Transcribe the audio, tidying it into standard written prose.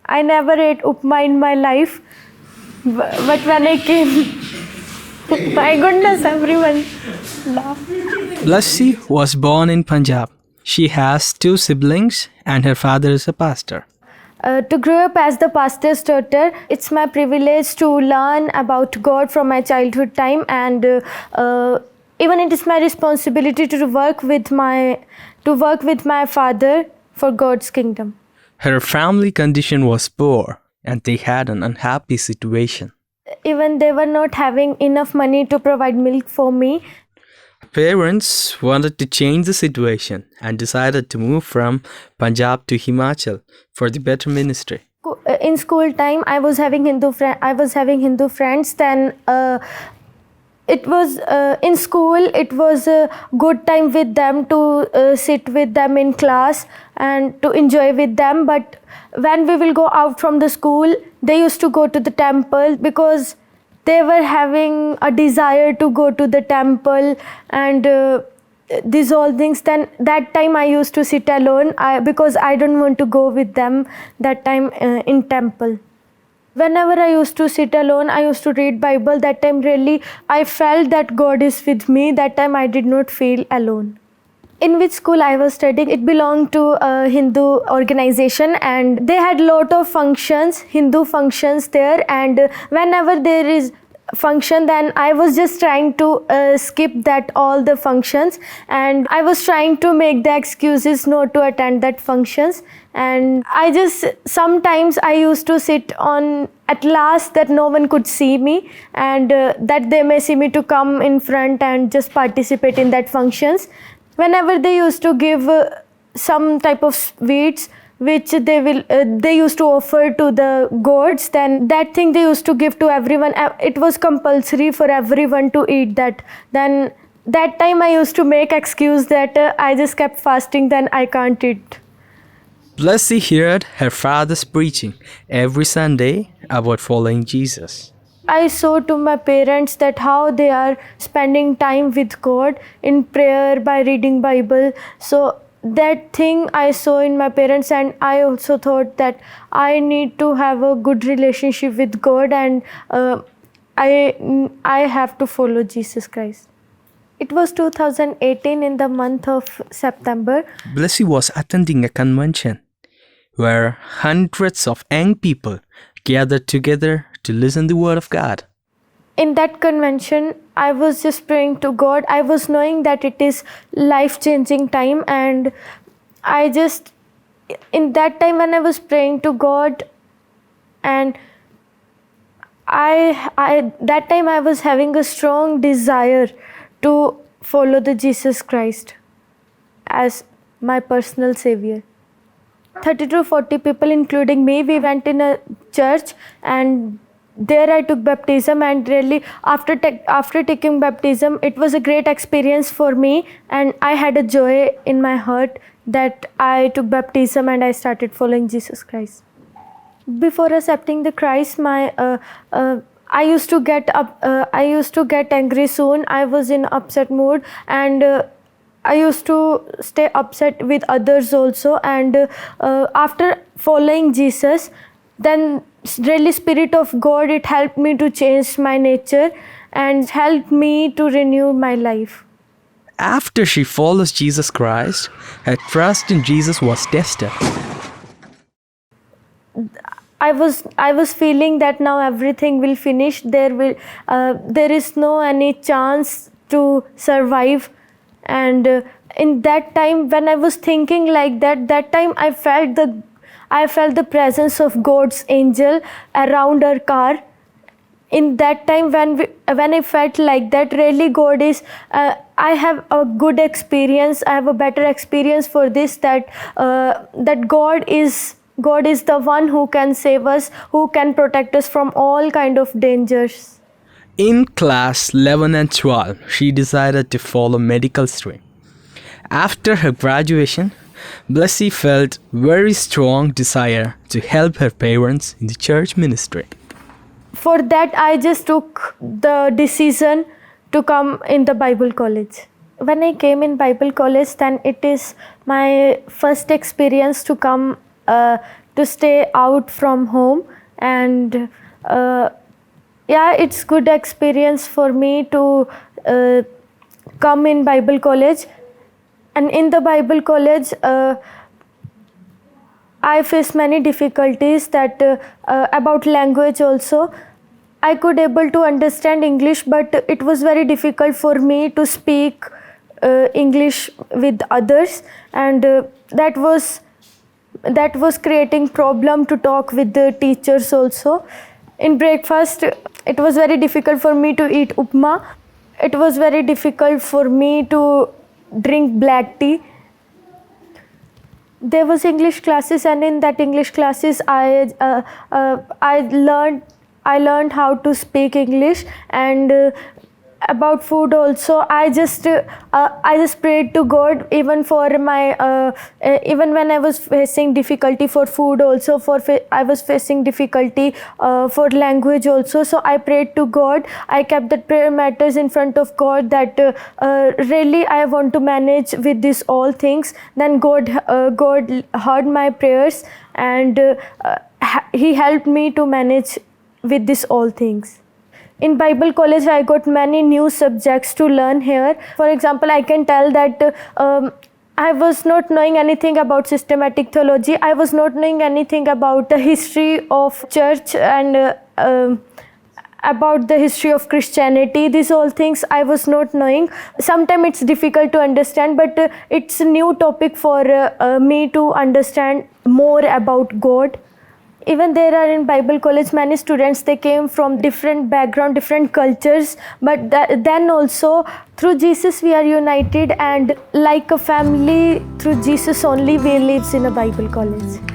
I never ate upma in my life, but when I came, my goodness, everyone laughed. Blessy was born in Punjab. She has 2 siblings and her father is a pastor. To grow up as the pastor's daughter, it's my privilege to learn about God from my childhood time, and even it is my responsibility to work with my father for God's kingdom. Her family condition was poor and they had an unhappy situation. Even they were not having enough money to provide milk for me. Parents wanted to change the situation and decided to move from Punjab to Himachal for the better ministry. In school time, I was having Hindu friends. Then it was in school. It was a good time with them to sit with them in class and to enjoy with them. But when we will go out from the school, they used to go to the temple because they were having a desire to go to the temple and these all things. Then that time I used to sit alone because I don't want to go with them that time in temple. Whenever I used to sit alone, I used to read Bible. That time really I felt that God is with me. That time I did not feel alone. In which school I was studying, it belonged to a Hindu organization and they had lot of functions, Hindu functions there, and whenever there is function, then I was just trying to skip that all the functions, and I was trying to make the excuses not to attend that functions. And I just sometimes I used to sit on at last that no one could see me, and that they may see me to come in front and just participate in that functions. Whenever they used to give some type of sweets which they used to offer to the gods, then that thing they used to give to everyone. It was compulsory for everyone to eat that. Then that time I used to make excuse that I just kept fasting, then I can't eat. Blessy heard her father's preaching every Sunday about following Jesus. I saw to my parents that how they are spending time with God in prayer by reading Bible. So that thing I saw in my parents, and I also thought that I need to have a good relationship with God, and I have to follow Jesus Christ. It was 2018 in the month of September. Blessy was attending a convention where hundreds of young people gathered together to listen the word of God. In that convention, I was just praying to God. I was knowing that it is life-changing time, and I just, in that time when I was praying to God, and that time I was having a strong desire to follow the Jesus Christ as my personal savior. 30 to 40 people, including me, we went in a church, and there I took baptism, and really after taking baptism, it was a great experience for me, and I had a joy in my heart that I took baptism and I started following Jesus Christ. Before accepting the Christ, I used to get angry soon. I was in upset mood, and I used to stay upset with others also. And after following Jesus, then really Spirit of God, it helped me to change my nature and helped me to renew my life. After she follows Jesus Christ, her trust in Jesus was tested. I was feeling that now everything will finish. There is no any chance to survive. And in that time when I was thinking like that time I felt the presence of God's angel around our car. In that time when I felt like that, really God is, I have a good experience, I have a better experience for this, that God is the one who can save us, who can protect us from all kind of dangers. In class 11 and 12, she decided to follow medical stream. After her graduation, Blessy felt very strong desire to help her parents in the church ministry. For that, I just took the decision to come in the Bible college. When I came in Bible college, then it is my first experience to come to stay out from home, and yeah, it's good experience for me to come in Bible college. And in the Bible college, I faced many difficulties that about language also. I could able to understand English, but it was very difficult for me to speak English with others, and that was creating problem to talk with the teachers also. In breakfast, it was very difficult for me to eat upma. It was very difficult for me to drink black tea. There was English classes, and in that English classes I learned how to speak English. And about food also, I just prayed to God, even for my even when I was facing difficulty for food also, I was facing difficulty for language also. So I prayed to God. I kept that prayer matters in front of God, that really I want to manage with this all things. Then God heard my prayers, and He helped me to manage with this all things. In Bible college, I got many new subjects to learn here. For example, I can tell that I was not knowing anything about systematic theology. I was not knowing anything about the history of church, and about the history of Christianity. These all things I was not knowing. Sometimes it's difficult to understand, but it's a new topic for me to understand more about God. Even there are in Bible college many students, they came from different background, different cultures, but then also through Jesus we are united, and like a family through Jesus only we lives in a Bible college.